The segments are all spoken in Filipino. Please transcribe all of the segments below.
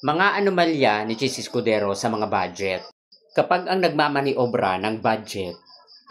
Mga anomalya ni Chis Escudero sa mga budget. Kapag ang nagmamaniobra ng budget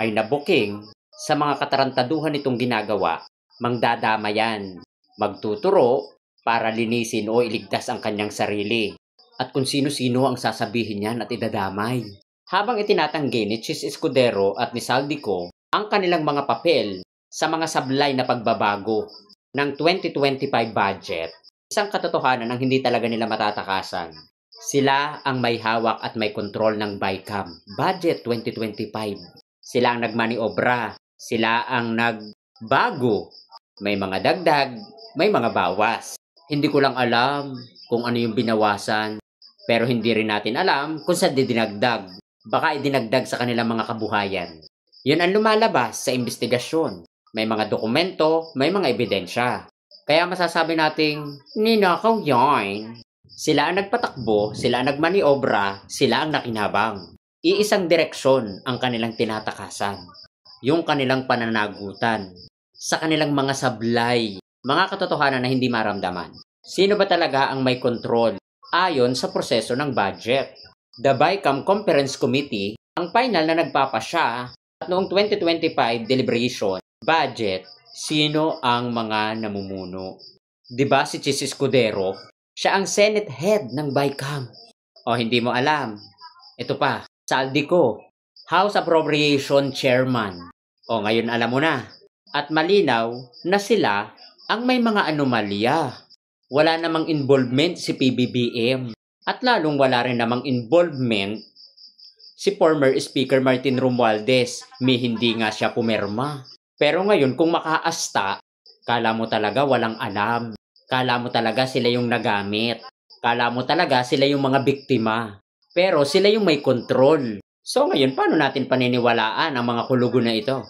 ay nabuking sa mga katarantaduhan nitong ginagawa, mangdadama yan. Magtuturo para linisin o iligtas ang kanyang sarili. At kung sino-sino ang sasabihin niyan at idadamay. Habang itinatanggi ni Chis Escudero at ni Saldico ang kanilang mga papel sa mga sablay na pagbabago ng 2025 budget, isang katotohanan ang hindi talaga nila matatakasan. Sila ang may hawak at may kontrol ng BICAM Budget 2025. Sila ang nagmaniobra. Sila ang nagbago. May mga dagdag, may mga bawas. Hindi ko lang alam kung ano yung binawasan, pero hindi rin natin alam kung saan dinagdag. Baka idinagdag sa kanilang mga kabuhayan. Yun ang lumalabas sa investigasyon. May mga dokumento, may mga ebidensya. Kaya masasabi nating, ninakaw yan. Sila ang nagpatakbo, sila ang nagmaniobra, sila ang nakinabang. Iisang direksyon ang kanilang tinatakasan. Yung kanilang pananagutan. Sa kanilang mga sablay, mga katotohanan na hindi maramdaman. Sino ba talaga ang may kontrol ayon sa proseso ng budget? The BICAM Conference Committee ang final na nagpapasya at noong 2025 deliberation, budget, sino ang mga namumuno? Diba si Chis Escudero? Siya ang Senate head ng BICAM. O hindi mo alam? Ito pa, Saldico, House Appropriation Chairman. O ngayon alam mo na. At malinaw na sila ang may mga anomalya. Wala namang involvement si PBBM. At lalong wala rin namang involvement si former Speaker Martin Romualdez. May hindi nga siya pumirma. Pero ngayon kung makaasta, kala mo talaga walang alam. Kala mo talaga sila yung nagamit. Kala mo talaga sila yung mga biktima. Pero sila yung may control. So ngayon, paano natin paniniwalaan ang mga kulugo na ito?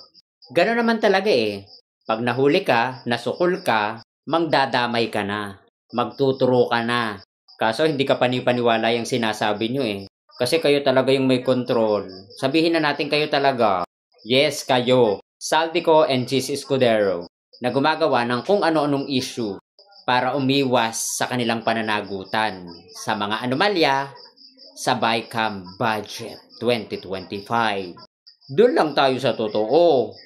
Gano'n naman talaga eh. Pag nahuli ka, nasukol ka, mangdadamay ka na. Magtuturo ka na. Kaso hindi ka panipaniwala yung sinasabi nyo eh. Kasi kayo talaga yung may control. Sabihin na natin kayo talaga. Yes, kayo. Saldico and Chis Escudero na gumagawa ng kung ano-anong issue para umiwas sa kanilang pananagutan sa mga anomalya sa BICAM Budget 2025. Doon lang tayo sa totoo.